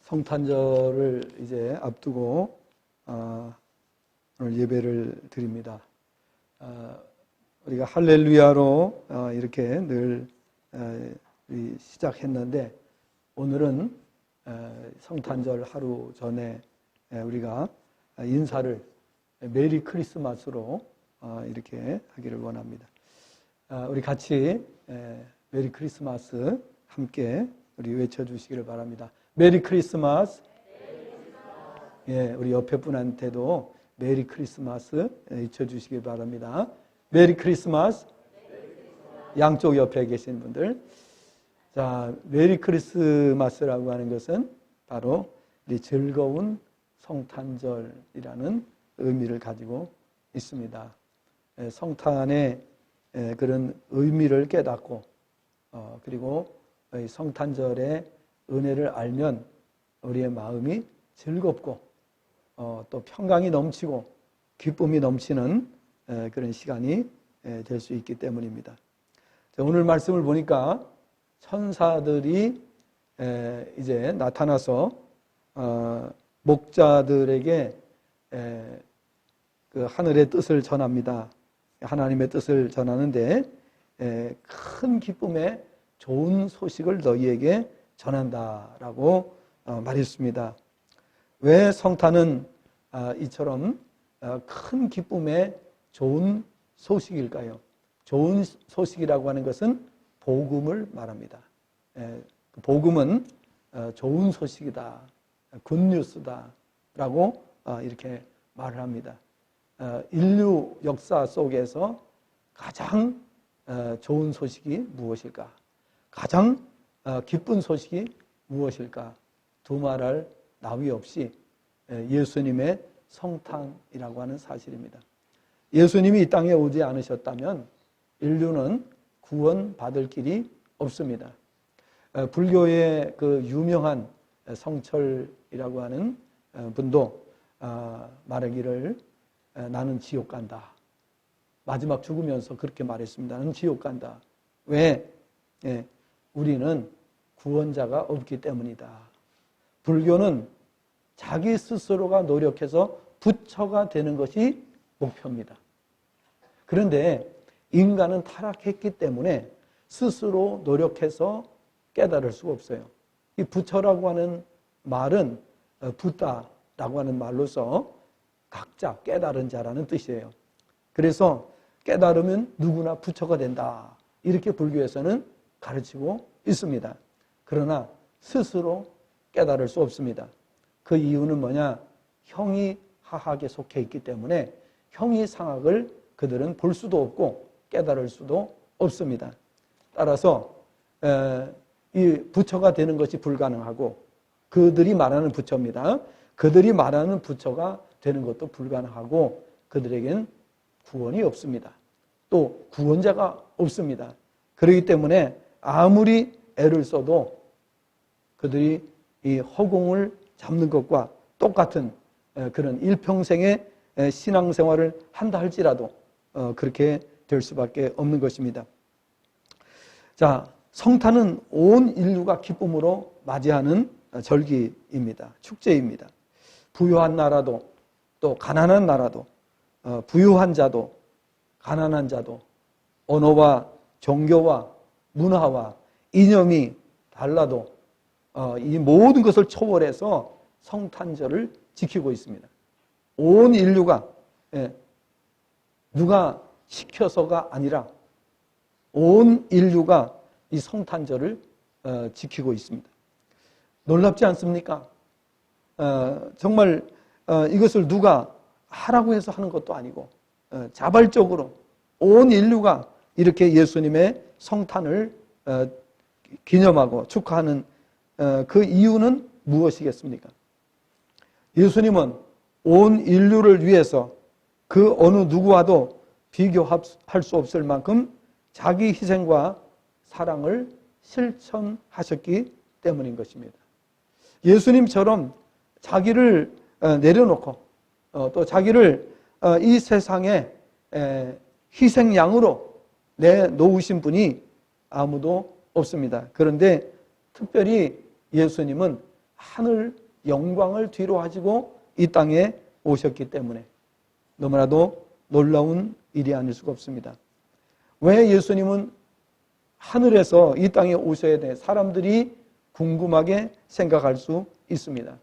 성탄절을 이제 앞두고 오늘 예배를 드립니다. 우리가 할렐루야로 이렇게 늘 시작했는데 오늘은 성탄절 하루 전에 우리가 인사를 메리 크리스마스로 이렇게 하기를 원합니다. 우리 같이 메리 크리스마스 함께 우리 외쳐주시기를 바랍니다. 메리 크리스마스. 예, 우리 옆에 분한테도 메리 크리스마스 외쳐주시기 바랍니다. 메리 크리스마스. 양쪽 옆에 계신 분들. 자, 메리 크리스마스라고 하는 것은 바로 이 즐거운 성탄절이라는 의미를 가지고 있습니다. 성탄의 그런 의미를 깨닫고 그리고 성탄절의 은혜를 알면 우리의 마음이 즐겁고 또 평강이 넘치고 기쁨이 넘치는 그런 시간이 될 수 있기 때문입니다. 오늘 말씀을 보니까 천사들이 이제 나타나서 목자들에게 그 하늘의 뜻을 전합니다. 하나님의 뜻을 전하는데 큰 기쁨의 좋은 소식을 너희에게 전한다라고 말했습니다. 왜 성탄은 이처럼 큰 기쁨의 좋은 소식일까요? 좋은 소식이라고 하는 것은 복음을 말합니다. 복음은 좋은 소식이다, 굿뉴스다 라고 이렇게 말을 합니다. 인류 역사 속에서 가장 좋은 소식이 무엇일까? 가장 기쁜 소식이 무엇일까? 두말할 나위 없이 예수님의 성탄이라고 하는 사실입니다. 예수님이 이 땅에 오지 않으셨다면 인류는 구원받을 길이 없습니다. 불교의 그 유명한 성철이라고 하는 분도 말하기를 나는 지옥 간다. 마지막 죽으면서 그렇게 말했습니다. 나는 지옥 간다. 왜? 우리는 구원자가 없기 때문이다. 불교는 자기 스스로가 노력해서 부처가 되는 것이 목표입니다. 그런데 인간은 타락했기 때문에 스스로 노력해서 깨달을 수가 없어요. 이 부처라고 하는 말은 부다라고 하는 말로서 각자 깨달은 자라는 뜻이에요. 그래서 깨달으면 누구나 부처가 된다. 이렇게 불교에서는 가르치고 있습니다. 그러나 스스로 깨달을 수 없습니다. 그 이유는 뭐냐? 형이 하학에 속해 있기 때문에 형이 상학을 그들은 볼 수도 없고 깨달을 수도 없습니다. 따라서 이 부처가 되는 것이 불가능하고 그들이 말하는 부처입니다. 그들이 말하는 부처가 되는 것도 불가능하고 그들에겐 구원이 없습니다. 또 구원자가 없습니다. 그렇기 때문에 아무리 애를 써도 그들이 이 허공을 잡는 것과 똑같은 그런 일평생의 신앙생활을 한다 할지라도 그렇게 될 수밖에 없는 것입니다. 자, 성탄은 온 인류가 기쁨으로 맞이하는 절기입니다. 축제입니다. 부유한 나라도 또 가난한 나라도 부유한 자도 가난한 자도 언어와 종교와 문화와 이념이 달라도 이 모든 것을 초월해서 성탄절을 지키고 있습니다. 온 인류가 누가 시켜서가 아니라 온 인류가 이 성탄절을 지키고 있습니다. 놀랍지 않습니까? 정말 이것을 누가 하라고 해서 하는 것도 아니고 자발적으로 온 인류가 이렇게 예수님의 성탄을 기념하고 축하하는 그 이유는 무엇이겠습니까? 예수님은 온 인류를 위해서 그 어느 누구와도 비교할 수 없을 만큼 자기 희생과 사랑을 실천하셨기 때문인 것입니다. 예수님처럼 자기를 내려놓고 또 자기를 이 세상에 희생양으로 내놓으신 분이 아무도 없습니다. 그런데 특별히 예수님은 하늘 영광을 뒤로 하시고 이 땅에 오셨기 때문에 너무나도 놀라운 일이 아닐 수가 없습니다. 왜 예수님은 하늘에서 이 땅에 오셔야 돼? 사람들이 궁금하게 생각할 수 있습니다.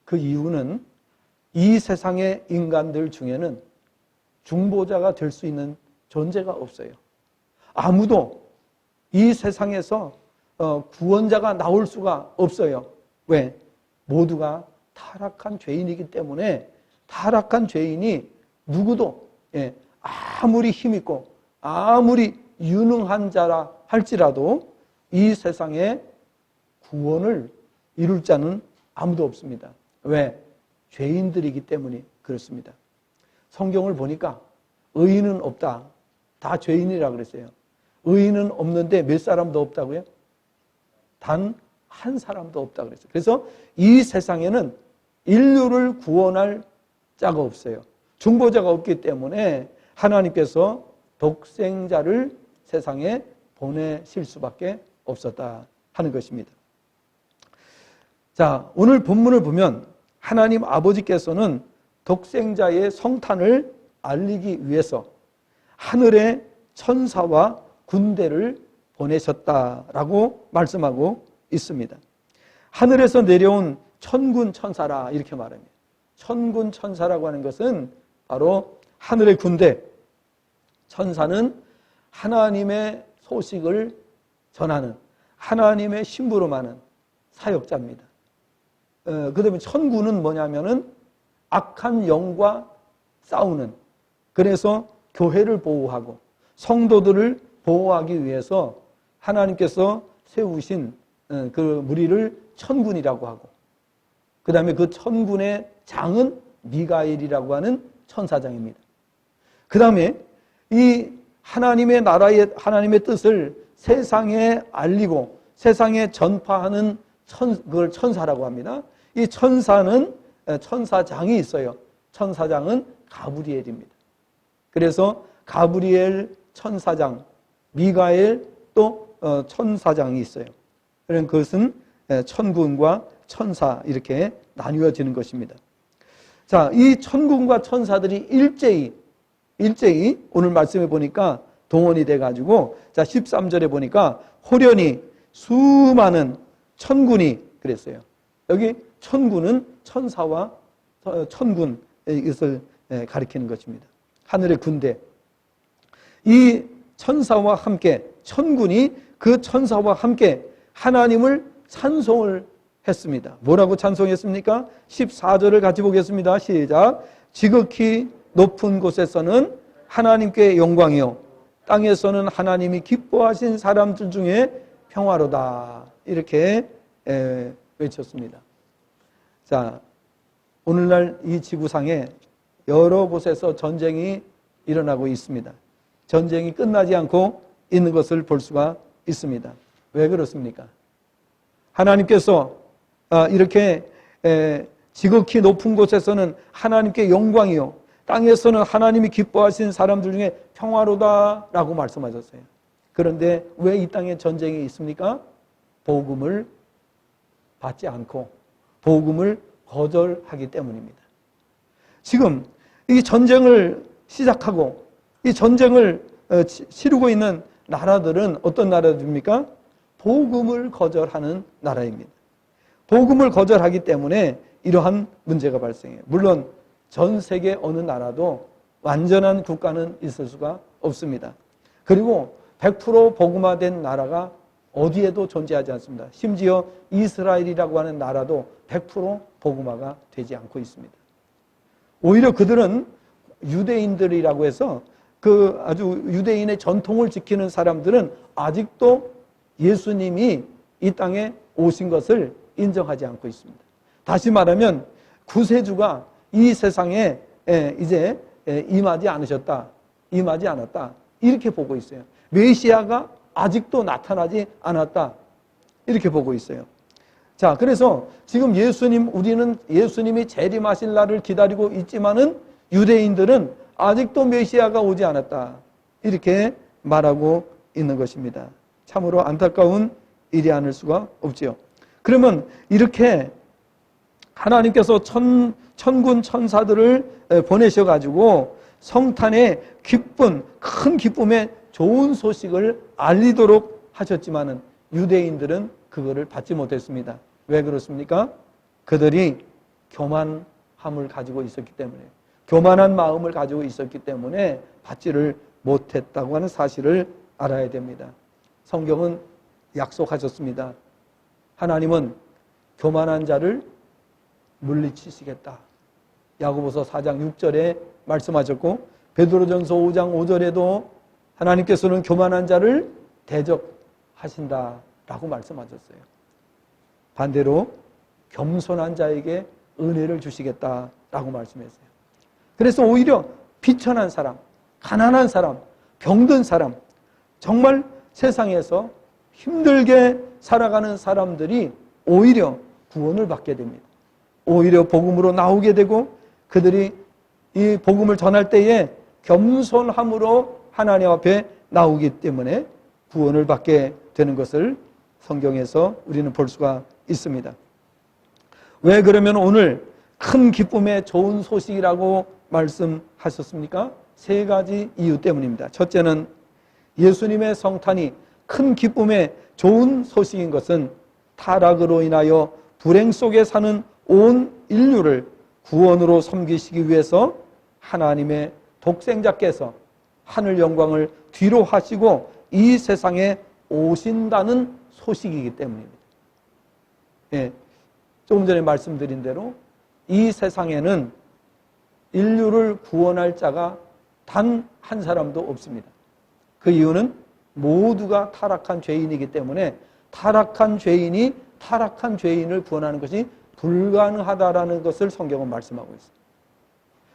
그 이유는 이 세상의 인간들 중에는 중보자가 될 수 있는 존재가 없어요. 아무도 이 세상에서 구원자가 나올 수가 없어요. 왜? 모두가 타락한 죄인이기 때문에 타락한 죄인이 누구도 아무리 힘있고 아무리 유능한 자라 할지라도 이 세상에 구원을 이룰 자는 아무도 없습니다. 왜? 죄인들이기 때문에 그렇습니다. 성경을 보니까 의인은 없다. 다 죄인이라 그랬어요. 의인은 없는데 몇 사람도 없다고요? 단 한 사람도 없다 그랬어요. 그래서 이 세상에는 인류를 구원할 자가 없어요. 중보자가 없기 때문에 하나님께서 독생자를 세상에 보내실 수밖에 없었다 하는 것입니다. 자, 오늘 본문을 보면 하나님 아버지께서는 독생자의 성탄을 알리기 위해서 하늘의 천사와 군대를 보내셨다라고 말씀하고 있습니다. 하늘에서 내려온 천군 천사라 이렇게 말합니다. 천군 천사라고 하는 것은 바로 하늘의 군대, 천사는 하나님의 소식을 전하는 하나님의 심부름하는 사역자입니다. 그 다음에 천군은 뭐냐면은 악한 영과 싸우는, 그래서 교회를 보호하고 성도들을 보호하기 위해서 하나님께서 세우신 그 무리를 천군이라고 하고, 그 다음에 그 천군의 장은 미가엘이라고 하는 천사장입니다. 그 다음에 이 하나님의 나라의 하나님의 뜻을 세상에 알리고 세상에 전파하는 그걸 천사라고 합니다. 이 천사는 천사장이 있어요. 천사장은 가브리엘입니다. 그래서 가브리엘 천사장, 미가엘 또 천사장이 있어요. 그런 그것은 천군과 천사 이렇게 나뉘어지는 것입니다. 자, 이 천군과 천사들이 일제히 오늘 말씀해 보니까 동원이 돼가지고, 자 13절에 보니까 호련히 수많은 천군이 그랬어요. 여기 천군은 천사와 천군 이것을 가리키는 것입니다. 하늘의 군대. 이 천사와 함께 천군이 그 천사와 함께 하나님을 찬송을 했습니다. 뭐라고 찬송했습니까? 14절을 같이 보겠습니다. 시작. 지극히 높은 곳에서는 하나님께 영광이요 땅에서는 하나님이 기뻐하신 사람들 중에 평화로다. 이렇게 외쳤습니다. 자, 오늘날 이 지구상에 여러 곳에서 전쟁이 일어나고 있습니다. 전쟁이 끝나지 않고 있는 것을 볼 수가 있습니다. 왜 그렇습니까? 하나님께서 이렇게 지극히 높은 곳에서는 하나님께 영광이요 땅에서는 하나님이 기뻐하신 사람들 중에 평화로다라고 말씀하셨어요. 그런데 왜 이 땅에 전쟁이 있습니까? 복음을 받지 않고 복음을 거절하기 때문입니다. 지금 이 전쟁을 시작하고 이 전쟁을 치르고 있는 나라들은 어떤 나라들입니까? 복음을 거절하는 나라입니다. 복음을 거절하기 때문에 이러한 문제가 발생해요. 물론 전 세계 어느 나라도 완전한 국가는 있을 수가 없습니다. 그리고 100% 복음화된 나라가 어디에도 존재하지 않습니다. 심지어 이스라엘이라고 하는 나라도 100% 복음화가 되지 않고 있습니다. 오히려 그들은 유대인들이라고 해서 그 아주 유대인의 전통을 지키는 사람들은 아직도 예수님이 이 땅에 오신 것을 인정하지 않고 있습니다. 다시 말하면 구세주가 이 세상에 이제 임하지 않았다 이렇게 보고 있어요. 메시아가 아직도 나타나지 않았다 이렇게 보고 있어요. 자, 그래서 지금 우리는 예수님이 재림하실 날을 기다리고 있지만은 유대인들은 아직도 메시아가 오지 않았다 이렇게 말하고 있는 것입니다. 참으로 안타까운 일이 아닐 수가 없지요. 그러면 이렇게 하나님께서 천군 천사들을 보내셔가지고 성탄의 큰 기쁨의 좋은 소식을 알리도록 하셨지만은 유대인들은 그거를 받지 못했습니다. 왜 그렇습니까? 그들이 교만함을 가지고 있었기 때문에, 교만한 마음을 가지고 있었기 때문에 받지를 못했다고 하는 사실을 알아야 됩니다. 성경은 약속하셨습니다. 하나님은 교만한 자를 물리치시겠다. 야고보서 4장 6절에 말씀하셨고, 베드로전서 5장 5절에도 하나님께서는 교만한 자를 대적하신다라고 말씀하셨어요. 반대로 겸손한 자에게 은혜를 주시겠다라고 말씀했어요. 그래서 오히려 비천한 사람, 가난한 사람, 병든 사람, 정말 세상에서 힘들게 살아가는 사람들이 오히려 구원을 받게 됩니다. 오히려 복음으로 나오게 되고, 그들이 이 복음을 전할 때에 겸손함으로 하나님 앞에 나오기 때문에 구원을 받게 되는 것을 성경에서 우리는 볼 수가 있습니다. 왜 그러면 오늘 큰 기쁨의 좋은 소식이라고 말씀하셨습니까? 세 가지 이유 때문입니다. 첫째는 예수님의 성탄이 큰 기쁨의 좋은 소식인 것은 타락으로 인하여 불행 속에 사는 온 인류를 구원으로 섬기시기 위해서 하나님의 독생자께서 하늘 영광을 뒤로 하시고 이 세상에 오신다는 소식이기 때문입니다. 예, 조금 전에 말씀드린 대로 이 세상에는 인류를 구원할 자가 단 한 사람도 없습니다. 그 이유는 모두가 타락한 죄인이기 때문에 타락한 죄인이 타락한 죄인을 구원하는 것이 불가능하다라는 것을 성경은 말씀하고 있습니다.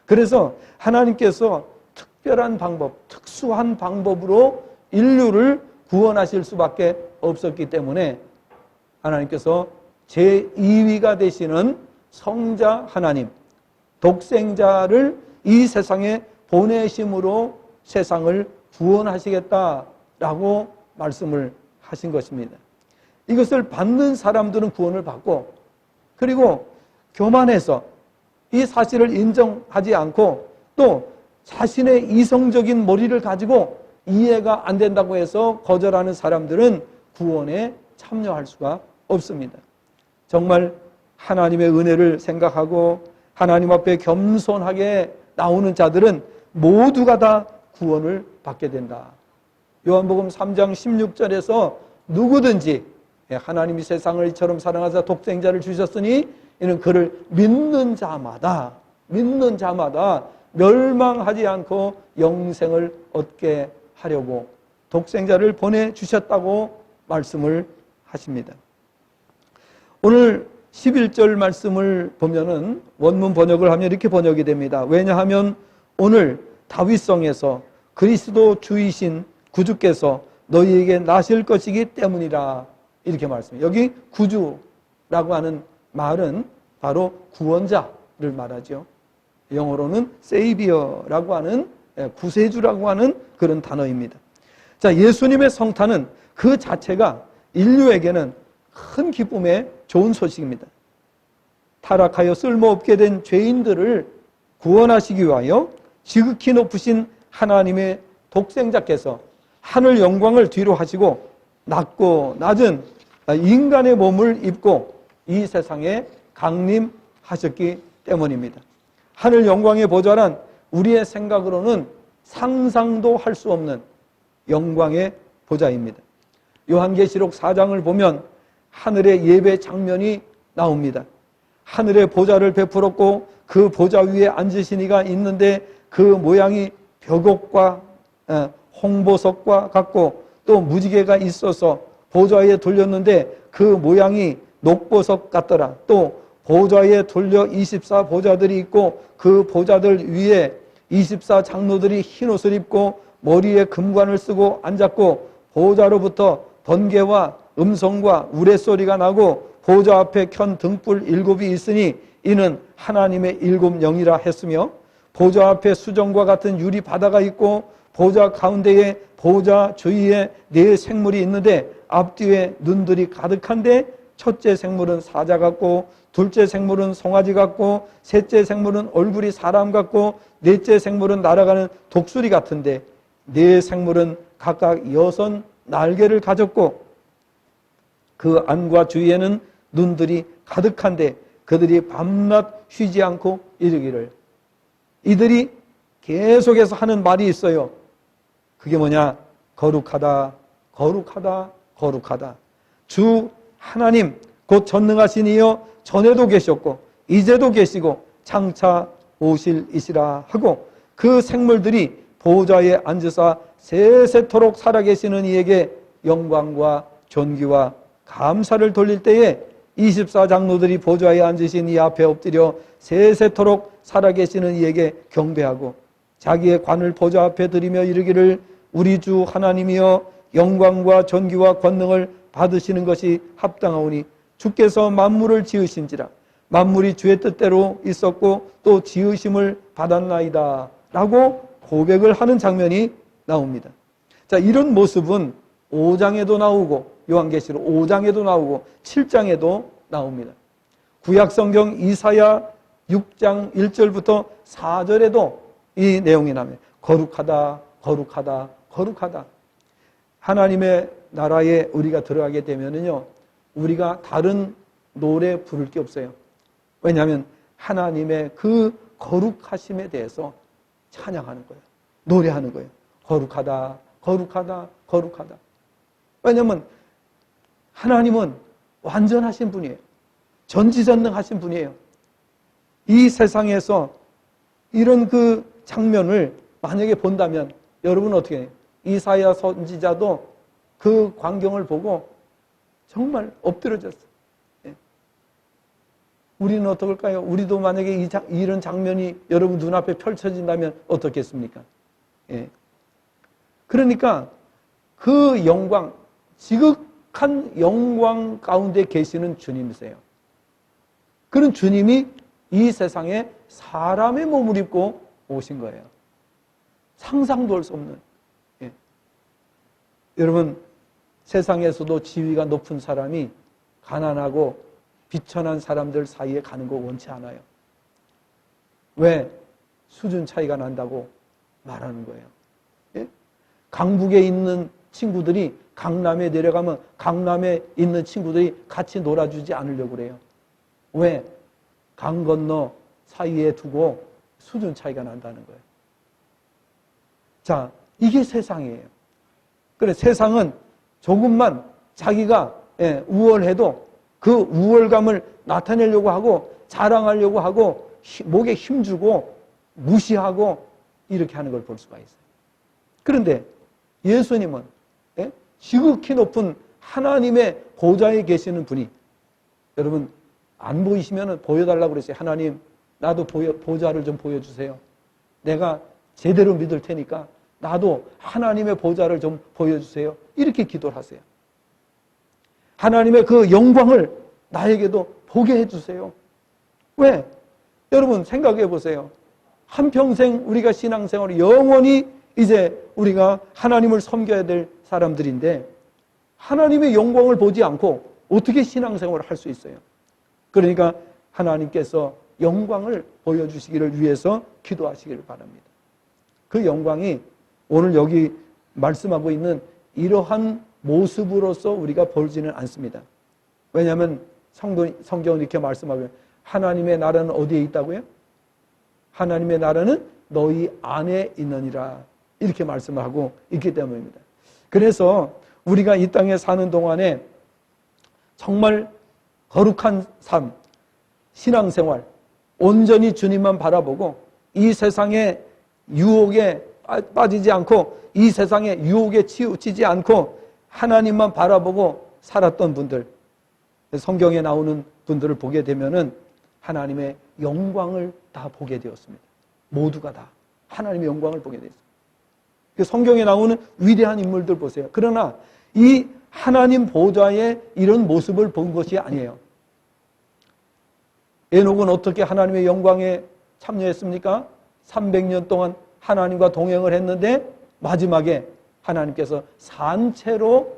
그래서 하나님께서 특별한 방법, 특수한 방법으로 인류를 구원하실 수밖에 없었기 때문에 하나님께서 제2위가 되시는 성자 하나님, 독생자를 이 세상에 보내심으로 세상을 구원하시겠다라고 말씀을 하신 것입니다. 이것을 받는 사람들은 구원을 받고, 그리고 교만해서 이 사실을 인정하지 않고 또 자신의 이성적인 머리를 가지고 이해가 안 된다고 해서 거절하는 사람들은 구원에 참여할 수가 없습니다. 정말 하나님의 은혜를 생각하고 하나님 앞에 겸손하게 나오는 자들은 모두가 다 구원을 받게 된다. 요한복음 3장 16절에서 누구든지 하나님이 세상을 이처럼 사랑하사 독생자를 주셨으니 이는 그를 믿는 자마다 멸망하지 않고 영생을 얻게 하려고 독생자를 보내주셨다고 말씀을 하십니다. 오늘 11절 말씀을 보면은 원문 번역을 하면 이렇게 번역이 됩니다. 왜냐하면 오늘 다윗성에서 그리스도 주이신 구주께서 너희에게 나실 것이기 때문이라, 이렇게 말씀해요. 여기 구주라고 하는 말은 바로 구원자를 말하죠. 영어로는 세이비어라고 하는, 구세주라고 하는 그런 단어입니다. 자, 예수님의 성탄은 그 자체가 인류에게는 큰 기쁨의 좋은 소식입니다. 타락하여 쓸모없게 된 죄인들을 구원하시기 위하여 지극히 높으신 하나님의 독생자께서 하늘 영광을 뒤로 하시고 낮고 낮은 인간의 몸을 입고 이 세상에 강림하셨기 때문입니다. 하늘 영광의 보좌란 우리의 생각으로는 상상도 할 수 없는 영광의 보좌입니다. 요한계시록 4장을 보면 하늘의 예배 장면이 나옵니다. 하늘의 보좌를 베풀었고 그 보좌 위에 앉으신 이가 있는데 그 모양이 벽옥과 홍보석과 같고 또 무지개가 있어서 보좌에 돌렸는데 그 모양이 녹보석 같더라. 또 보좌에 돌려 24 보좌들이 있고 그 보좌들 위에 24 장로들이 흰 옷을 입고 머리에 금관을 쓰고 앉았고 보좌로부터 번개와 음성과 우레소리가 나고 보좌 앞에 켠 등불 7이 있으니 이는 하나님의 7 영이라 했으며 보좌 앞에 수정과 같은 유리 바다가 있고 보좌 가운데에 보좌 주위에 4 생물이 있는데 앞뒤에 눈들이 가득한데 첫째 생물은 사자 같고, 둘째 생물은 송아지 같고, 셋째 생물은 얼굴이 사람 같고, 넷째 생물은 날아가는 독수리 같은데, 네 생물은 각각 6 날개를 가졌고, 그 안과 주위에는 눈들이 가득한데, 그들이 밤낮 쉬지 않고 이르기를. 이들이 계속해서 하는 말이 있어요. 그게 뭐냐? 거룩하다, 거룩하다, 거룩하다. 주 하나님, 곧 전능하신 이여, 전에도 계셨고 이제도 계시고 장차 오실이시라 하고, 그 생물들이 보좌에 앉으사 세세토록 살아계시는 이에게 영광과 존귀와 감사를 돌릴 때에 24장로들이 보좌에 앉으신 이 앞에 엎드려 세세토록 살아계시는 이에게 경배하고 자기의 관을 보좌 앞에 드리며 이르기를, 우리 주 하나님이여, 영광과 존귀와 권능을 받으시는 것이 합당하오니 주께서 만물을 지으신지라. 만물이 주의 뜻대로 있었고 또 지으심을 받았나이다 라고 고백을 하는 장면이 나옵니다. 자, 이런 모습은 5장에도 나오고 요한계시록 5장에도 나오고 7장에도 나옵니다. 구약성경 이사야 6장 1절부터 4절에도 이 내용이 나옵니다. 거룩하다, 거룩하다, 거룩하다. 하나님의 나라에 우리가 들어가게 되면은요, 우리가 다른 노래 부를 게 없어요. 왜냐하면 하나님의 그 거룩하심에 대해서 찬양하는 거예요. 노래하는 거예요. 거룩하다, 거룩하다, 거룩하다. 왜냐하면 하나님은 완전하신 분이에요. 전지전능하신 분이에요. 이 세상에서 이런 그 장면을 만약에 본다면 여러분 어떻게 해요? 이사야 선지자도 그 광경을 보고 정말 엎드려졌어요. 예. 우리는 어떨까요? 우리도 만약에 이런 장면이 여러분 눈앞에 펼쳐진다면 어떻겠습니까? 예. 그러니까 그 영광, 지극한 영광 가운데 계시는 주님이세요. 그런 주님이 이 세상에 사람의 몸을 입고 오신 거예요. 상상도 할 수 없는. 예. 여러분, 세상에서도 지위가 높은 사람이 가난하고 비천한 사람들 사이에 가는 거 원치 않아요. 왜? 수준 차이가 난다고 말하는 거예요. 예? 강북에 있는 친구들이 강남에 내려가면 강남에 있는 친구들이 같이 놀아주지 않으려고 그래요. 왜? 강 건너 사이에 두고 수준 차이가 난다는 거예요. 자, 이게 세상이에요. 그래, 세상은 조금만 자기가 우월해도 그 우월감을 나타내려고 하고 자랑하려고 하고 목에 힘주고 무시하고 이렇게 하는 걸 볼 수가 있어요. 그런데 예수님은 지극히 높은 하나님의 보좌에 계시는 분이, 여러분 안 보이시면 보여달라고 그랬어요. 하나님, 나도 보좌를 좀 보여주세요. 내가 제대로 믿을 테니까 나도 하나님의 보좌를 좀 보여주세요. 이렇게 기도를 하세요. 하나님의 그 영광을 나에게도 보게 해주세요. 왜? 여러분 생각해 보세요. 한평생 우리가 신앙생활을 영원히 이제 우리가 하나님을 섬겨야 될 사람들인데 하나님의 영광을 보지 않고 어떻게 신앙생활을 할 수 있어요? 그러니까 하나님께서 영광을 보여주시기를 위해서 기도하시기를 바랍니다. 그 영광이 오늘 여기 말씀하고 있는 이러한 모습으로서 우리가 보지는 않습니다. 왜냐하면 성경은 이렇게 말씀하고요. 하나님의 나라는 어디에 있다고요? 하나님의 나라는 너희 안에 있느니라. 이렇게 말씀을 하고 있기 때문입니다. 그래서 우리가 이 땅에 사는 동안에 정말 거룩한 삶, 신앙생활, 온전히 주님만 바라보고 이 세상의 유혹에 빠지지 않고 이 세상의 유혹에 치우치지 않고 하나님만 바라보고 살았던 분들, 성경에 나오는 분들을 보게 되면은 하나님의 영광을 다 보게 되었습니다. 모두가 다 하나님의 영광을 보게 되었습니다. 성경에 나오는 위대한 인물들 보세요. 그러나 이 하나님 보좌에 이런 모습을 본 것이 아니에요. 에녹은 어떻게 하나님의 영광에 참여했습니까? 300년 동안 하나님과 동행을 했는데 마지막에 하나님께서 산채로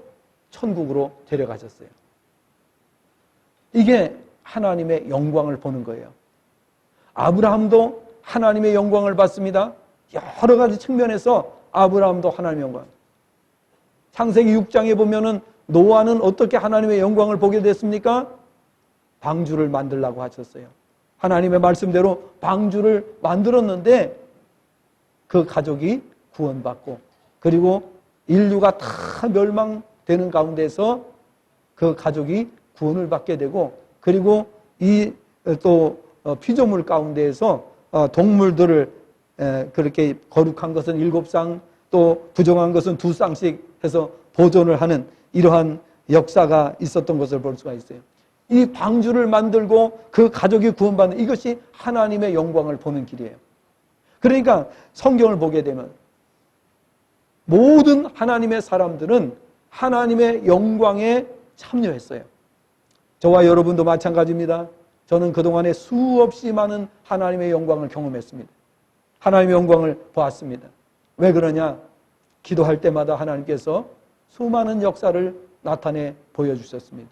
천국으로 데려가셨어요. 이게 하나님의 영광을 보는 거예요. 아브라함도 하나님의 영광을 봤습니다. 여러 가지 측면에서 아브라함도 하나님의 영광. 창세기 6장에 보면은 노아는 어떻게 하나님의 영광을 보게 됐습니까? 방주를 만들라고 하셨어요. 하나님의 말씀대로 방주를 만들었는데 그 가족이 구원받고, 그리고 인류가 다 멸망되는 가운데서 그 가족이 구원을 받게 되고, 그리고 이 또 피조물 가운데에서 동물들을 그렇게 거룩한 것은 7쌍, 또 부정한 것은 2쌍씩 해서 보존을 하는 이러한 역사가 있었던 것을 볼 수가 있어요. 이 방주를 만들고 그 가족이 구원받는, 이것이 하나님의 영광을 보는 길이에요. 그러니까 성경을 보게 되면 모든 하나님의 사람들은 하나님의 영광에 참여했어요. 저와 여러분도 마찬가지입니다. 저는 그동안에 수없이 많은 하나님의 영광을 경험했습니다. 하나님의 영광을 보았습니다. 왜 그러냐? 기도할 때마다 하나님께서 수많은 역사를 나타내 보여주셨습니다.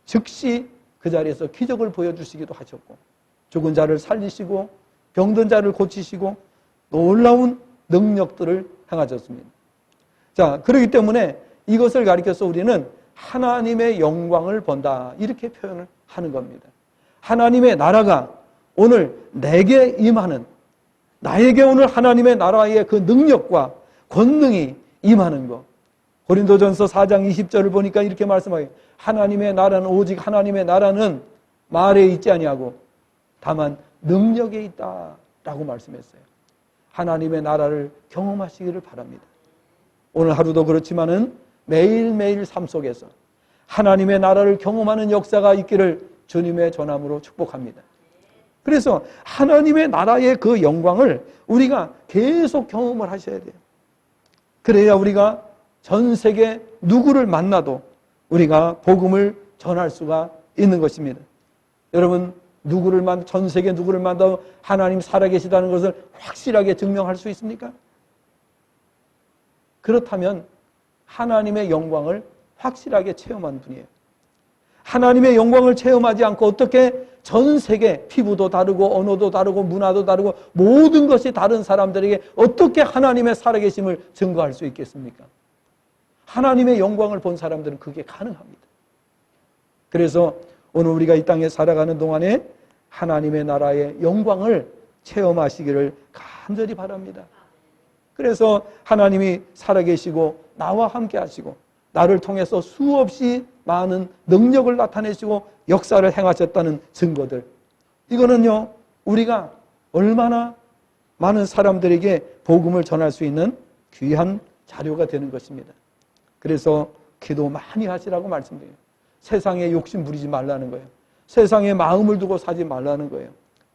즉시 그 자리에서 기적을 보여주시기도 하셨고, 죽은 자를 살리시고 병든 자를 고치시고 놀라운 능력들을 행하셨습니다. 자, 그렇기 때문에 이것을 가리켜서 우리는 하나님의 영광을 본다, 이렇게 표현을 하는 겁니다. 하나님의 나라가 오늘 내게 임하는, 나에게 오늘 하나님의 나라의 그 능력과 권능이 임하는 것. 고린도전서 4장 20절을 보니까 이렇게 말씀하여요. 하나님의 나라는, 오직 하나님의 나라는 말에 있지 아니하고 다만 능력에 있다 라고 말씀했어요. 하나님의 나라를 경험하시기를 바랍니다. 오늘 하루도 그렇지만은 매일매일 삶 속에서 하나님의 나라를 경험하는 역사가 있기를 주님의 전함으로 축복합니다. 그래서 하나님의 나라의 그 영광을 우리가 계속 경험을 하셔야 돼요. 그래야 우리가 전 세계 누구를 만나도 우리가 복음을 전할 수가 있는 것입니다. 여러분, 전 세계 누구를 만나도 하나님 살아계시다는 것을 확실하게 증명할 수 있습니까? 그렇다면 하나님의 영광을 확실하게 체험한 분이에요. 하나님의 영광을 체험하지 않고 어떻게 전 세계, 피부도 다르고 언어도 다르고 문화도 다르고 모든 것이 다른 사람들에게 어떻게 하나님의 살아계심을 증거할 수 있겠습니까? 하나님의 영광을 본 사람들은 그게 가능합니다. 그래서 오늘 우리가 이 땅에 살아가는 동안에 하나님의 나라의 영광을 체험하시기를 간절히 바랍니다. 그래서 하나님이 살아계시고 나와 함께 하시고 나를 통해서 수없이 많은 능력을 나타내시고 역사를 행하셨다는 증거들, 이거는요 우리가 얼마나 많은 사람들에게 복음을 전할 수 있는 귀한 자료가 되는 것입니다. 그래서 기도 많이 하시라고 말씀드려요. 세상에 욕심 부리지 말라는 거예요. 세상에 마음을 두고 사지 말라는 거예요.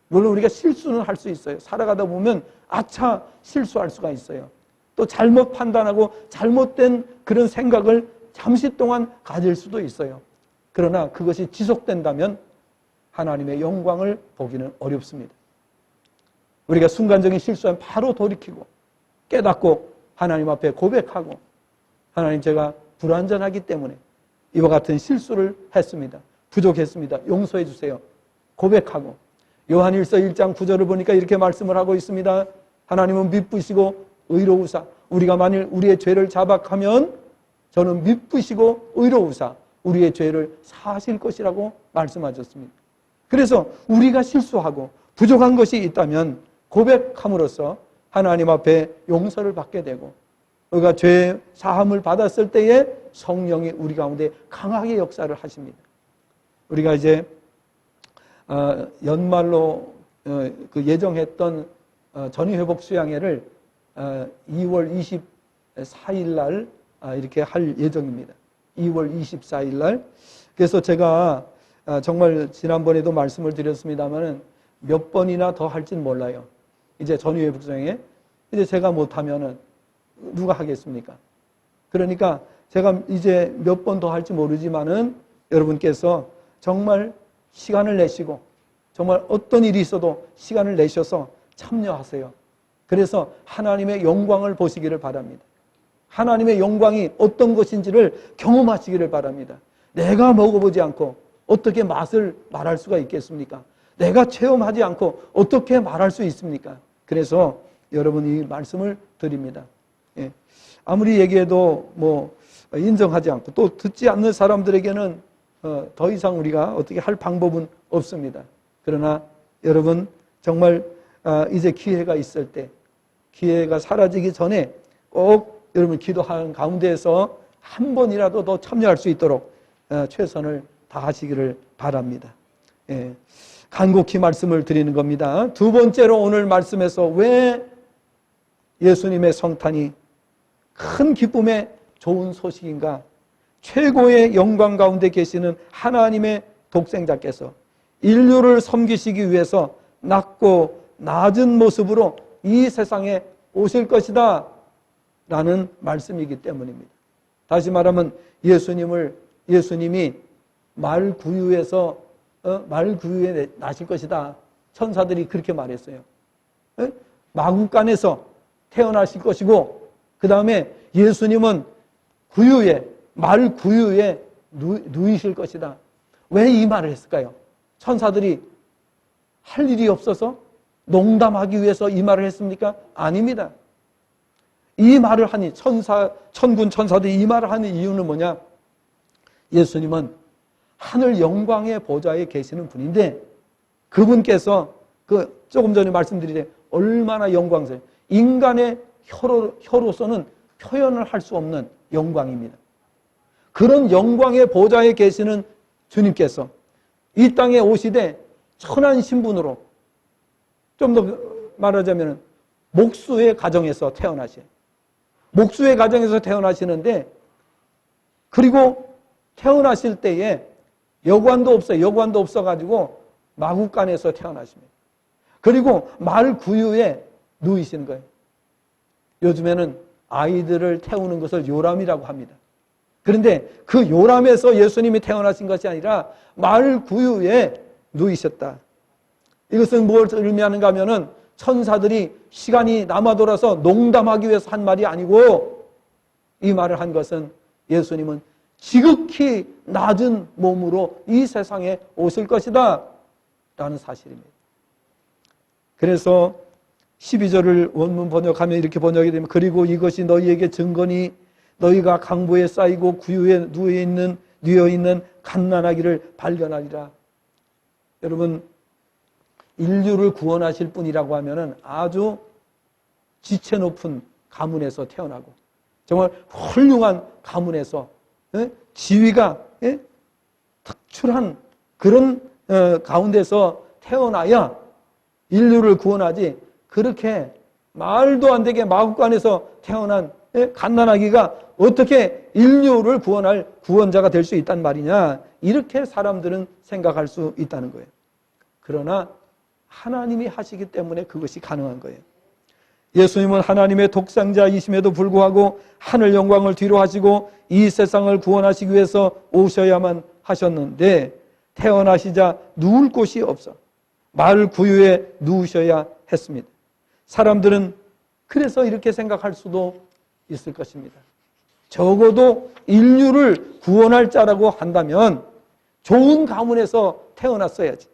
물론 우리가 실수는 할 수 있어요. 살아가다 보면 아차 실수할 수가 있어요. 또 잘못 판단하고 잘못된 그런 생각을 잠시 동안 가질 수도 있어요. 그러나 그것이 지속된다면 하나님의 영광을 보기는 어렵습니다. 우리가 순간적인 실수하면 바로 돌이키고 깨닫고 하나님 앞에 고백하고, 하나님, 제가 불완전하기 때문에 이와 같은 실수를 했습니다. 부족했습니다. 용서해 주세요. 고백하고, 요한일서 1장 9절을 보니까 이렇게 말씀을 하고 있습니다. 하나님은 미쁘시고 의로우사, 우리가 만일 우리의 죄를 자박하면 저는 미쁘시고 의로우사 우리의 죄를 사하실 것이라고 말씀하셨습니다. 그래서 우리가 실수하고 부족한 것이 있다면 고백함으로써 하나님 앞에 용서를 받게 되고, 우리가 죄 사함을 받았을 때에 성령이 우리 가운데 강하게 역사를 하십니다. 우리가 이제 연말로 그 예정했던 전위회복 수양회를 2월 24일 날 이렇게 할 예정입니다. 2월 24일 날. 그래서 제가 정말 지난번에도 말씀을 드렸습니다만은 몇 번이나 더 할지는 몰라요. 이제 전위회복 수양회. 이제 제가 못하면은 누가 하겠습니까? 그러니까 제가 이제 몇 번 더 할지 모르지만은 여러분께서 정말 시간을 내시고, 정말 어떤 일이 있어도 시간을 내셔서 참여하세요. 그래서 하나님의 영광을 보시기를 바랍니다. 하나님의 영광이 어떤 것인지를 경험하시기를 바랍니다. 내가 먹어보지 않고 어떻게 맛을 말할 수가 있겠습니까? 내가 체험하지 않고 어떻게 말할 수 있습니까? 그래서 여러분 이 말씀을 드립니다. 예. 아무리 얘기해도 인정하지 않고 또 듣지 않는 사람들에게는 더 이상 우리가 어떻게 할 방법은 없습니다. 그러나 여러분 정말 이제 기회가 있을 때, 기회가 사라지기 전에 꼭 여러분 기도하는 가운데에서 한 번이라도 더 참여할 수 있도록 최선을 다하시기를 바랍니다. 예. 간곡히 말씀을 드리는 겁니다. 두 번째로 오늘 말씀에서 왜 예수님의 성탄이 큰 기쁨의 좋은 소식인가? 최고의 영광 가운데 계시는 하나님의 독생자께서 인류를 섬기시기 위해서 낮고 낮은 모습으로 이 세상에 오실 것이다 라는 말씀이기 때문입니다. 다시 말하면 예수님이 말구유에서 말구유에 나실 것이다. 천사들이 그렇게 말했어요. 마구간에서 태어나실 것이고 그 다음에 예수님은 말구유에 누이실 것이다. 왜 이 말을 했을까요? 천사들이 할 일이 없어서 농담하기 위해서 이 말을 했습니까? 아닙니다. 이 말을 하니 천군 천사들이 이 말을 하는 이유는 뭐냐? 예수님은 하늘 영광의 보좌에 계시는 분인데 그분께서 조금 전에 말씀드린 얼마나 영광스러워요. 인간의 혀로서는 표현을 할 수 없는 영광입니다. 그런 영광의 보좌에 계시는 주님께서 이 땅에 오시되 천한 신분으로, 좀 더 말하자면 목수의 가정에서 태어나셔요. 목수의 가정에서 태어나시는데, 그리고 태어나실 때에 여관도 없어요. 여관도 없어가지고 마구간에서 태어나십니다. 그리고 말 구유에 누이시는 거예요. 요즘에는 아이들을 태우는 것을 요람이라고 합니다. 그런데 그 요람에서 예수님이 태어나신 것이 아니라 말 구유에 누이셨다. 이것은 무엇을 의미하는가 하면은 천사들이 시간이 남아 돌아서 농담하기 위해서 한 말이 아니고, 이 말을 한 것은 예수님은 지극히 낮은 몸으로 이 세상에 오실 것이다 라는 사실입니다. 그래서 12절을 원문 번역하면 이렇게 번역이 되면, 그리고 이것이 너희에게 증거니 너희가 강보에 쌓이고 구유에 누워 있는 갓난아기를 발견하리라. 여러분, 인류를 구원하실 분이라고 하면은 아주 지체 높은 가문에서 태어나고 정말 훌륭한 가문에서 지위가 특출한 그런 가운데서 태어나야 인류를 구원하지, 그렇게 말도 안 되게 마구간에서 태어난 갓난아기가 어떻게 인류를 구원할 구원자가 될 수 있단 말이냐, 이렇게 사람들은 생각할 수 있다는 거예요. 그러나 하나님이 하시기 때문에 그것이 가능한 거예요. 예수님은 하나님의 독생자이심에도 불구하고 하늘 영광을 뒤로 하시고 이 세상을 구원하시기 위해서 오셔야만 하셨는데, 태어나시자 누울 곳이 없어 말 구유에 누우셔야 했습니다. 사람들은 그래서 이렇게 생각할 수도 있을 것입니다. 적어도 인류를 구원할 자라고 한다면 좋은 가문에서 태어났어야지,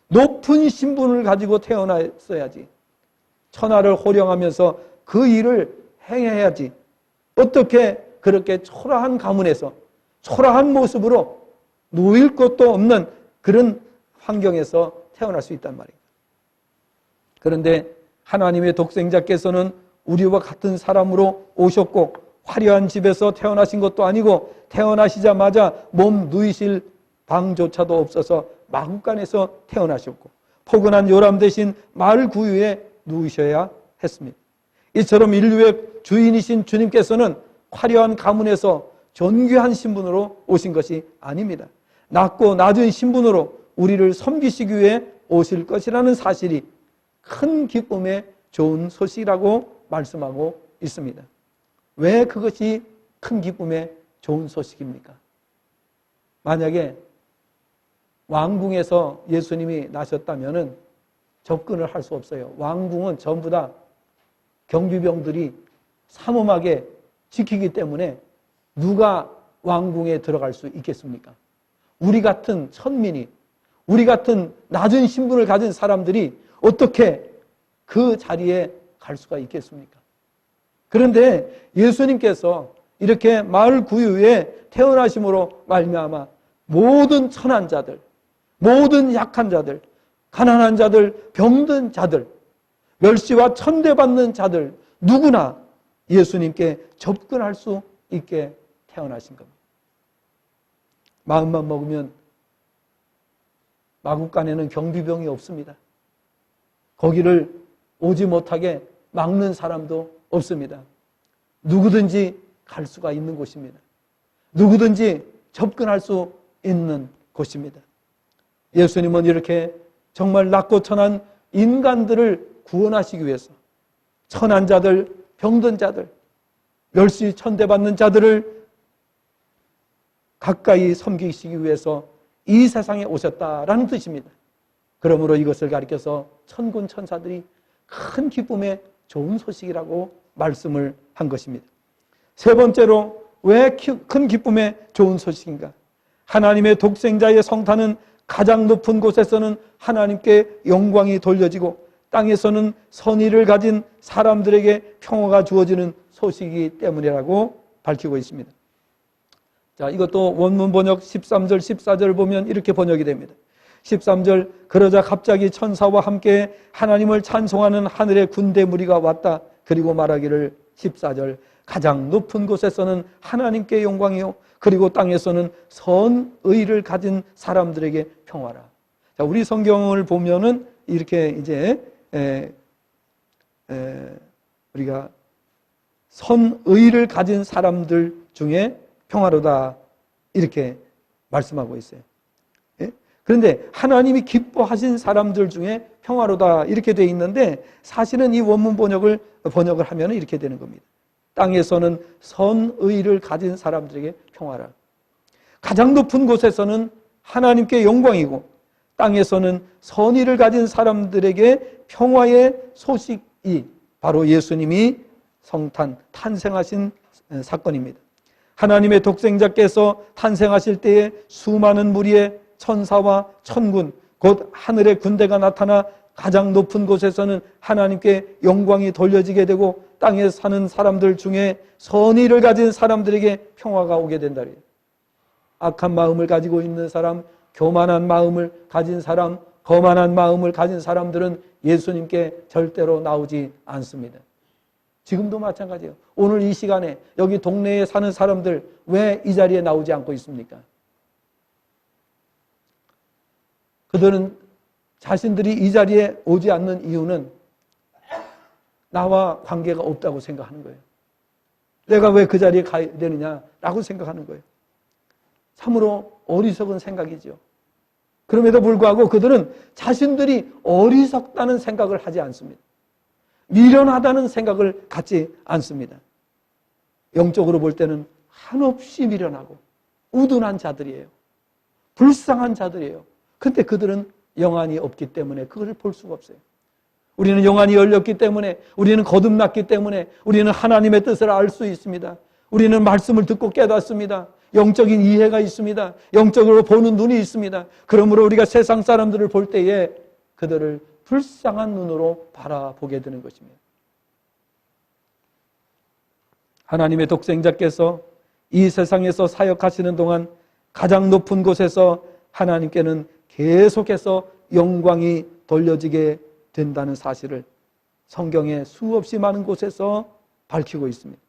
높은 신분을 가지고 태어났어야지, 천하를 호령하면서 그 일을 행해야지, 어떻게 그렇게 초라한 가문에서 초라한 모습으로 누일 것도 없는 그런 환경에서 태어날 수 있단 말입니다. 그런데 하나님의 독생자께서는 우리와 같은 사람으로 오셨고 화려한 집에서 태어나신 것도 아니고 태어나시자마자 몸 누이실 방조차도 없어서 마구간에서 태어나셨고 포근한 요람 대신 말 구유에 누우셔야 했습니다. 이처럼 인류의 주인이신 주님께서는 화려한 가문에서 존귀한 신분으로 오신 것이 아닙니다. 낮고 낮은 신분으로 우리를 섬기시기 위해 오실 것이라는 사실이 큰 기쁨의 좋은 소식이라고 말씀하고 있습니다. 왜 그것이 큰 기쁨의 좋은 소식입니까? 만약에 왕궁에서 예수님이 나셨다면 접근을 할 수 없어요. 왕궁은 전부 다 경비병들이 삼엄하게 지키기 때문에 누가 왕궁에 들어갈 수 있겠습니까? 우리 같은 천민이, 우리 같은 낮은 신분을 가진 사람들이 어떻게 그 자리에 갈 수가 있겠습니까? 그런데 예수님께서 이렇게 마을 구유에 태어나심으로 말미암아 모든 천한 자들, 모든 약한 자들, 가난한 자들, 병든 자들, 멸시와 천대받는 자들 누구나 예수님께 접근할 수 있게 태어나신 겁니다. 마음만 먹으면 마국간에는 경비병이 없습니다. 거기를 오지 못하게 막는 사람도 없습니다. 누구든지 갈 수가 있는 곳입니다. 누구든지 접근할 수 있는 곳입니다. 예수님은 이렇게 정말 낮고 천한 인간들을 구원하시기 위해서 천한 자들, 병든 자들, 멸시 천대받는 자들을 가까이 섬기시기 위해서 이 세상에 오셨다라는 뜻입니다. 그러므로 이것을 가리켜서 천군 천사들이 큰 기쁨의 좋은 소식이라고 말씀을 한 것입니다. 세 번째로 왜 큰 기쁨의 좋은 소식인가? 하나님의 독생자의 성탄은 가장 높은 곳에서는 하나님께 영광이 돌려지고 땅에서는 선의를 가진 사람들에게 평화가 주어지는 소식이기 때문이라고 밝히고 있습니다. 자, 이것도 원문 번역 13절, 14절 보면 이렇게 번역이 됩니다. 13절, 그러자 갑자기 천사와 함께 하나님을 찬송하는 하늘의 군대 무리가 왔다. 그리고 말하기를 14절, 가장 높은 곳에서는 하나님께 영광이요, 그리고 땅에서는 선의를 가진 사람들에게 평화라. 자, 우리 성경을 보면은 이렇게 이제 우리가 선의를 가진 사람들 중에 평화로다 이렇게 말씀하고 있어요. 예? 그런데 하나님이 기뻐하신 사람들 중에 평화로다 이렇게 되어 있는데 사실은 이 원문 번역을 하면 이렇게 되는 겁니다. 땅에서는 선의를 가진 사람들에게 평화라. 가장 높은 곳에서는 하나님께 영광이고 땅에서는 선의를 가진 사람들에게 평화의 소식이 바로 예수님이 탄생하신 사건입니다. 하나님의 독생자께서 탄생하실 때에 수많은 무리의 천사와 천군, 곧 하늘의 군대가 나타나 가장 높은 곳에서는 하나님께 영광이 돌려지게 되고 땅에 사는 사람들 중에 선의를 가진 사람들에게 평화가 오게 된다. 악한 마음을 가지고 있는 사람, 교만한 마음을 가진 사람, 거만한 마음을 가진 사람들은 예수님께 절대로 나오지 않습니다. 지금도 마찬가지예요. 오늘 이 시간에 여기 동네에 사는 사람들 왜 이 자리에 나오지 않고 있습니까? 그들은 자신들이 이 자리에 오지 않는 이유는 나와 관계가 없다고 생각하는 거예요. 내가 왜 그 자리에 가야 되느냐라고 생각하는 거예요. 참으로 어리석은 생각이죠. 그럼에도 불구하고 그들은 자신들이 어리석다는 생각을 하지 않습니다. 미련하다는 생각을 갖지 않습니다. 영적으로 볼 때는 한없이 미련하고 우둔한 자들이에요. 불쌍한 자들이에요. 근데 그들은 영안이 없기 때문에 그것을 볼 수가 없어요. 우리는 영안이 열렸기 때문에, 우리는 거듭났기 때문에 우리는 하나님의 뜻을 알 수 있습니다. 우리는 말씀을 듣고 깨닫습니다. 영적인 이해가 있습니다. 영적으로 보는 눈이 있습니다. 그러므로 우리가 세상 사람들을 볼 때에 그들을 불쌍한 눈으로 바라보게 되는 것입니다. 하나님의 독생자께서 이 세상에서 사역하시는 동안 가장 높은 곳에서 하나님께는 계속해서 영광이 돌려지게 된다는 사실을 성경의 수없이 많은 곳에서 밝히고 있습니다.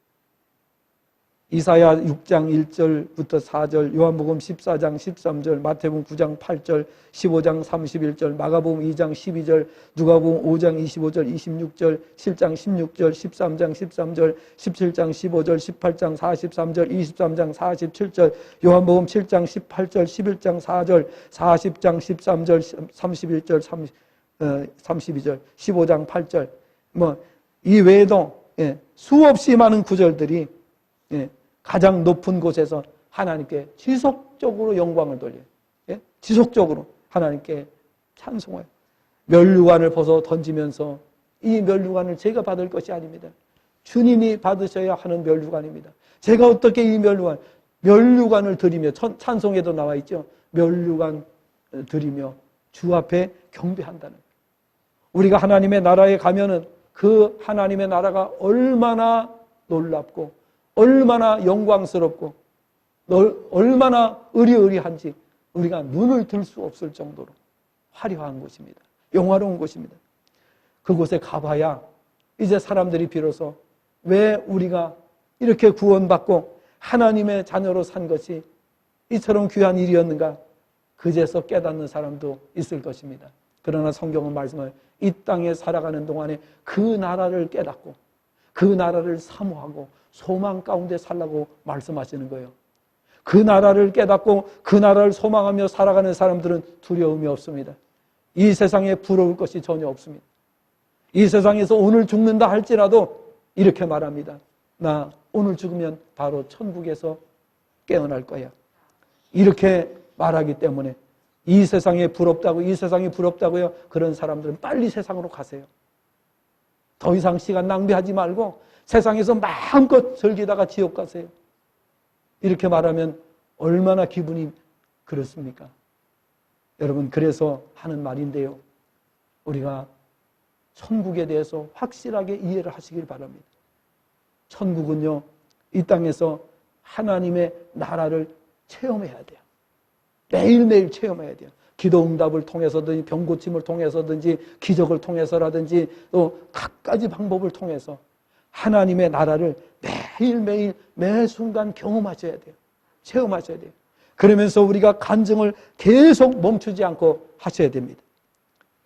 이사야 6장 1절부터 4절, 요한복음 14장 13절, 마태복음 9장 8절, 15장 31절, 마가복음 2장 12절, 누가복음 5장 25절, 26절, 7장 16절, 13장 13절, 17장 15절, 18장 43절, 23장 47절, 요한복음 7장 18절, 11장 4절, 40장 13절, 31절, 32절, 15장 8절, 이 외에도 수없이 많은 구절들이 가장 높은 곳에서 하나님께 지속적으로 영광을 돌려요. 지속적으로 하나님께 찬송해요. 면류관을 벗어 던지면서 이 면류관을 제가 받을 것이 아닙니다. 주님이 받으셔야 하는 면류관입니다. 제가 어떻게 이 면류관을 드리며 찬송에도 나와 있죠. 면류관 드리며 주 앞에 경배한다는 거예요. 우리가 하나님의 나라에 가면은 그 하나님의 나라가 얼마나 놀랍고 얼마나 영광스럽고 얼마나 의리의리한지 우리가 눈을 들 수 없을 정도로 화려한 곳입니다. 영화로운 곳입니다. 그곳에 가봐야 이제 사람들이 비로소 왜 우리가 이렇게 구원받고 하나님의 자녀로 산 것이 이처럼 귀한 일이었는가 그제서 깨닫는 사람도 있을 것입니다. 그러나 성경은 말씀하여 이 땅에 살아가는 동안에 그 나라를 깨닫고 그 나라를 사모하고 소망 가운데 살라고 말씀하시는 거예요. 그 나라를 깨닫고 그 나라를 소망하며 살아가는 사람들은 두려움이 없습니다. 이 세상에 부러울 것이 전혀 없습니다. 이 세상에서 오늘 죽는다 할지라도 이렇게 말합니다. 나 오늘 죽으면 바로 천국에서 깨어날 거야. 이렇게 말하기 때문에 이 세상에 부럽다고, 이 세상이 부럽다고요. 그런 사람들은 빨리 세상으로 가세요. 더 이상 시간 낭비하지 말고 세상에서 마음껏 즐기다가 지옥 가세요. 이렇게 말하면 얼마나 기분이 그렇습니까? 여러분, 그래서 하는 말인데요. 우리가 천국에 대해서 확실하게 이해를 하시길 바랍니다. 천국은요, 이 땅에서 하나님의 나라를 체험해야 돼요. 매일매일 체험해야 돼요. 기도 응답을 통해서든지 병 고침을 통해서든지 기적을 통해서라든지 또 각가지 방법을 통해서 하나님의 나라를 매일매일 매 순간 경험하셔야 돼요. 체험하셔야 돼요. 그러면서 우리가 간증을 계속 멈추지 않고 하셔야 됩니다.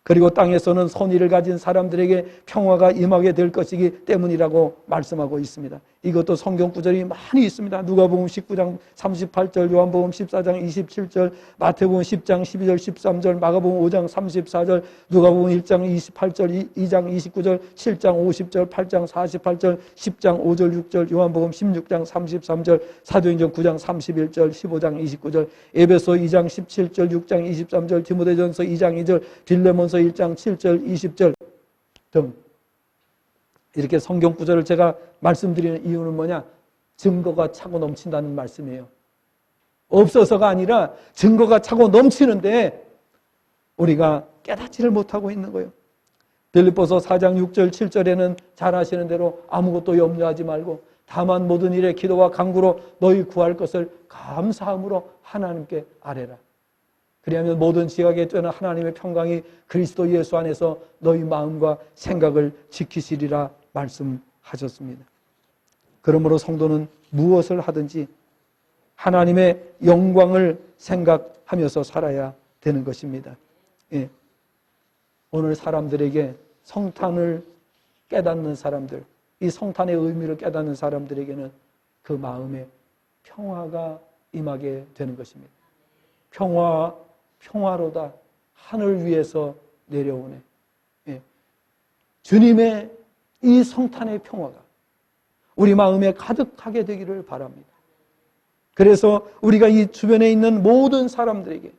그리고 땅에서는 선의를 가진 사람들에게 평화가 임하게 될 것이기 때문이라고 말씀하고 있습니다. 이것도 성경 구절이 많이 있습니다. 누가복음 19장 38절, 요한복음 14장 27절, 마태복음 10장 12절 13절, 마가복음 5장 34절, 누가복음 1장 28절, 2장 29절, 7장 50절, 8장 48절, 10장 5절 6절, 요한복음 16장 33절, 사도행전 9장 31절, 15장 29절, 에베소 2장 17절, 6장 23절, 디모데전서 2장 2절, 빌레몬서 1장 7절, 20절 등 이렇게 성경 구절을 제가 말씀드리는 이유는 뭐냐? 증거가 차고 넘친다는 말씀이에요. 없어서가 아니라 증거가 차고 넘치는데 우리가 깨닫지를 못하고 있는 거예요. 빌립보서 4장 6절 7절에는 잘 아시는 대로 아무것도 염려하지 말고 다만 모든 일에 기도와 간구로 너희 구할 것을 감사함으로 하나님께 아뢰라. 그리하면 모든 지각에 뛰어난 하나님의 평강이 그리스도 예수 안에서 너희 마음과 생각을 지키시리라 말씀하셨습니다. 그러므로 성도는 무엇을 하든지 하나님의 영광을 생각하면서 살아야 되는 것입니다. 예. 오늘 사람들에게 성탄을 깨닫는 사람들, 이 성탄의 의미를 깨닫는 사람들에게는 그 마음에 평화가 임하게 되는 것입니다. 평화로다. 하늘 위에서 내려오네. 예. 주님의 이 성탄의 평화가 우리 마음에 가득하게 되기를 바랍니다. 그래서 우리가 이 주변에 있는 모든 사람들에게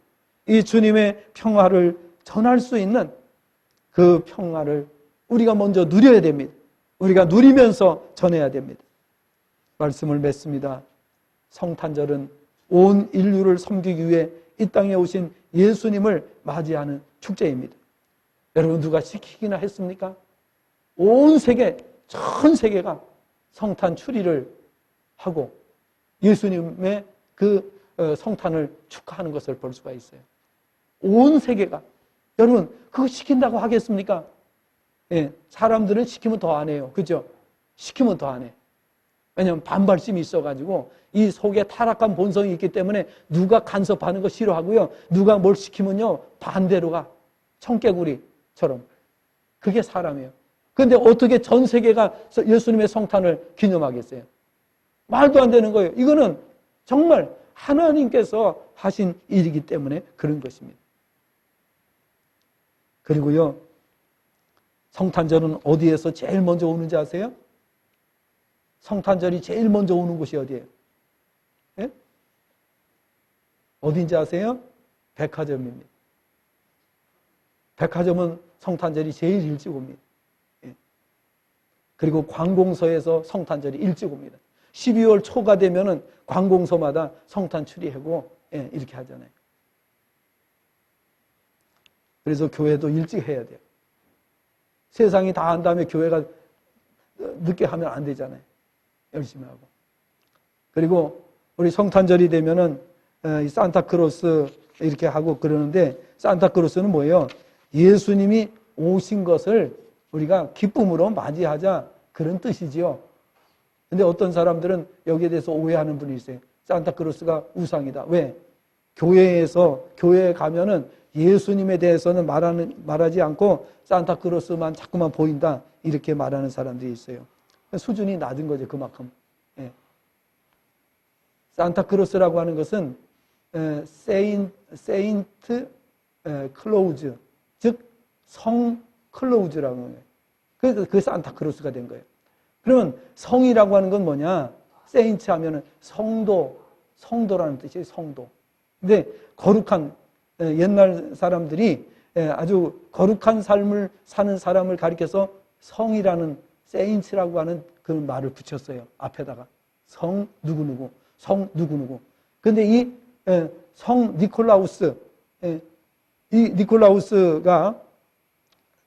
이 주님의 평화를 전할 수 있는 그 평화를 우리가 먼저 누려야 됩니다. 우리가 누리면서 전해야 됩니다. 말씀을 맺습니다. 성탄절은 온 인류를 섬기기 위해 이 땅에 오신 예수님을 맞이하는 축제입니다. 여러분, 누가 시키기나 했습니까? 온 세계, 전 세계가 성탄 추리를 하고 예수님의 그 성탄을 축하하는 것을 볼 수가 있어요. 온 세계가. 여러분, 그거 시킨다고 하겠습니까? 예, 사람들은 시키면 더 안 해요. 그죠? 시키면 더 안 해. 왜냐하면 반발심이 있어가지고 이 속에 타락한 본성이 있기 때문에 누가 간섭하는 거 싫어하고요. 누가 뭘 시키면요 반대로 가. 청개구리처럼. 그게 사람이에요. 그런데 어떻게 전 세계가 예수님의 성탄을 기념하겠어요? 말도 안 되는 거예요. 이거는 정말 하나님께서 하신 일이기 때문에 그런 것입니다. 그리고요, 성탄절은 어디에서 제일 먼저 오는지 아세요? 성탄절이 제일 먼저 오는 곳이 어디예요? 예? 어딘지 아세요? 백화점입니다. 백화점은 성탄절이 제일 일찍 옵니다. 예. 그리고 관공서에서 성탄절이 일찍 옵니다. 12월 초가 되면은 관공서마다 성탄 추리하고 예, 이렇게 하잖아요. 그래서 교회도 일찍 해야 돼요. 세상이 다 한 다음에 교회가 늦게 하면 안 되잖아요. 열심히 하고. 그리고 우리 성탄절이 되면은 산타크로스 이렇게 하고 그러는데, 산타크로스는 뭐예요? 예수님이 오신 것을 우리가 기쁨으로 맞이하자, 그런 뜻이지요. 근데 어떤 사람들은 여기에 대해서 오해하는 분이 있어요. 산타크로스가 우상이다. 왜? 교회에 가면은 예수님에 대해서는 말하지 않고 산타크로스만 자꾸만 보인다, 이렇게 말하는 사람들이 있어요. 수준이 낮은 거죠, 그만큼. 예. 산타크로스라고 하는 것은 세인트 클로우즈, 즉 성 클로우즈라고 하는 거예요. 그래서 그 산타크로스가 된 거예요. 그러면 성이라고 하는 건 뭐냐? 세인트 하면은 성도라는 뜻이에요. 성도. 근데 거룩한, 옛날 사람들이 아주 거룩한 삶을 사는 사람을 가리켜서 성이라는, 세인트라고 하는 그 말을 붙였어요. 앞에다가 성 누구누구, 성 누구누구. 근데 이 성 니콜라우스, 이 니콜라우스가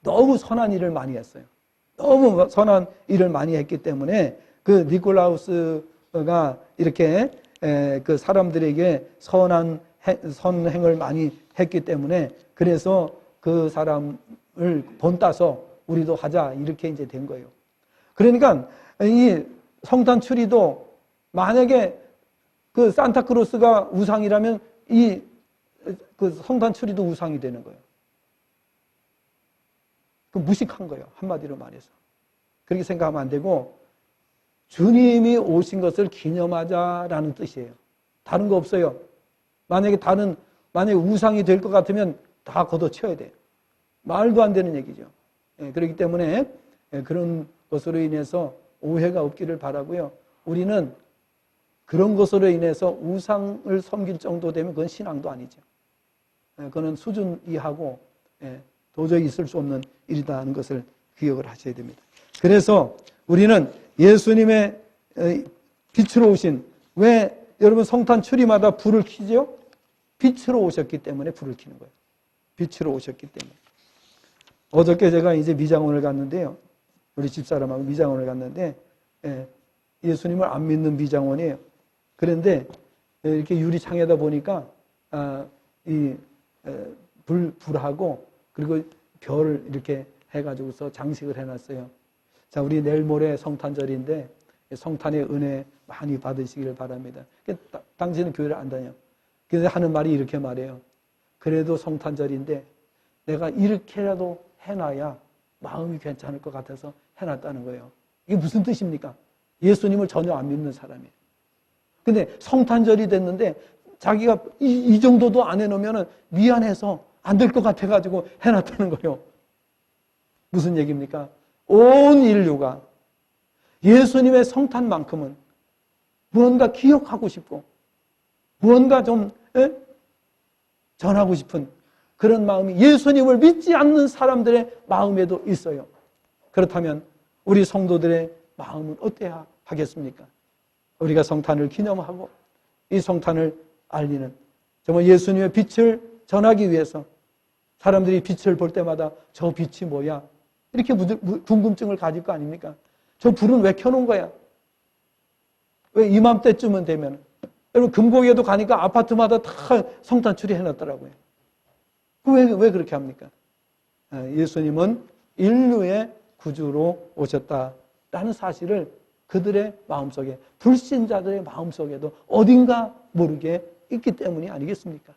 너무 선한 일을 많이 했어요. 너무 선한 일을 많이 했기 때문에 그 니콜라우스가 이렇게 그 사람들에게 선행을 많이 했기 때문에, 그래서 그 사람을 본따서 우리도 하자, 이렇게 이제 된 거예요. 그러니까 이 성탄 추리도 만약에 그 산타크로스가 우상이라면 그 성탄 추리도 우상이 되는 거예요. 그 무식한 거예요. 한마디로 말해서. 그렇게 생각하면 안 되고, 주님이 오신 것을 기념하자라는 뜻이에요. 다른 거 없어요. 만약에 우상이 될 것 같으면 다 걷어쳐야 돼요. 말도 안 되는 얘기죠. 그렇기 때문에 그런 것으로 인해서 오해가 없기를 바라고요. 우리는 그런 것으로 인해서 우상을 섬길 정도 되면 그건 신앙도 아니죠. 그건 수준 이하고 도저히 있을 수 없는 일이다 하는 것을 기억을 하셔야 됩니다. 그래서 우리는 예수님의 빛으로 오신, 왜 여러분 성탄 추리마다 불을 켜죠? 빛으로 오셨기 때문에 불을 켜는 거예요. 빛으로 오셨기 때문에. 어저께 제가 이제 미장원을 갔는데요. 우리 집사람하고 미장원을 갔는데, 예수님을 안 믿는 미장원이에요. 그런데 이렇게 유리창에다 보니까 불하고 그리고 별을 이렇게 해가지고서 장식을 해놨어요. 자, 우리 내일 모레 성탄절인데 성탄의 은혜 많이 받으시기를 바랍니다. 당신은 교회를 안 다녀. 그래서 하는 말이 이렇게 말해요. 그래도 성탄절인데 내가 이렇게라도 해놔야 마음이 괜찮을 것 같아서 해놨다는 거예요. 이게 무슨 뜻입니까? 예수님을 전혀 안 믿는 사람이에요. 근데 성탄절이 됐는데 자기가 이 정도도 안 해놓으면 미안해서 안 될 것 같아가지고 해놨다는 거예요. 무슨 얘기입니까? 온 인류가 예수님의 성탄만큼은 무언가 기억하고 싶고 무언가 좀 전하고 싶은 그런 마음이 예수님을 믿지 않는 사람들의 마음에도 있어요. 그렇다면 우리 성도들의 마음은 어때야 하겠습니까? 우리가 성탄을 기념하고 이 성탄을 알리는, 정말 예수님의 빛을 전하기 위해서 사람들이 빛을 볼 때마다 저 빛이 뭐야? 이렇게 궁금증을 가질 거 아닙니까? 저 불은 왜 켜놓은 거야? 왜 이맘때쯤은 되면? 여러분, 금고에도 가니까 아파트마다 다 성탄추리 해놨더라고요. 왜 그렇게 합니까? 예수님은 인류의 구주로 오셨다라는 사실을 그들의 마음속에, 불신자들의 마음속에도 어딘가 모르게 있기 때문이 아니겠습니까?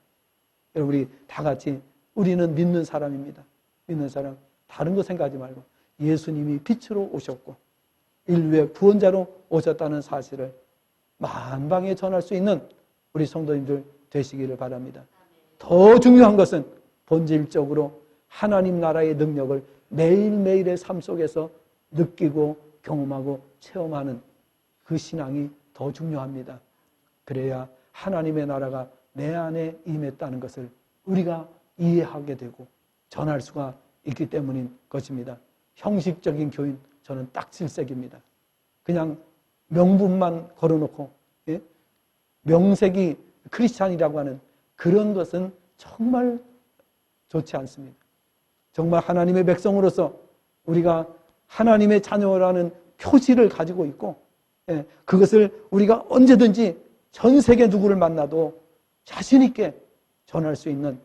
여러분, 우리 다 같이 우리는 믿는 사람입니다. 믿는 사람. 다른 거 생각하지 말고 예수님이 빛으로 오셨고 인류의 구원자로 오셨다는 사실을 만방에 전할 수 있는 우리 성도님들 되시기를 바랍니다. 더 중요한 것은 본질적으로 하나님 나라의 능력을 매일매일의 삶 속에서 느끼고 경험하고 체험하는 그 신앙이 더 중요합니다. 그래야 하나님의 나라가 내 안에 임했다는 것을 우리가 이해하게 되고 전할 수가 있기 때문인 것입니다. 형식적인 교인, 저는 딱 질색입니다. 그냥 명분만 걸어놓고 명색이 크리스찬이라고 하는 그런 것은 정말 좋지 않습니다. 정말 하나님의 백성으로서 우리가 하나님의 자녀라는 표시를 가지고 있고, 그것을 우리가 언제든지 전 세계 누구를 만나도 자신 있게 전할 수 있는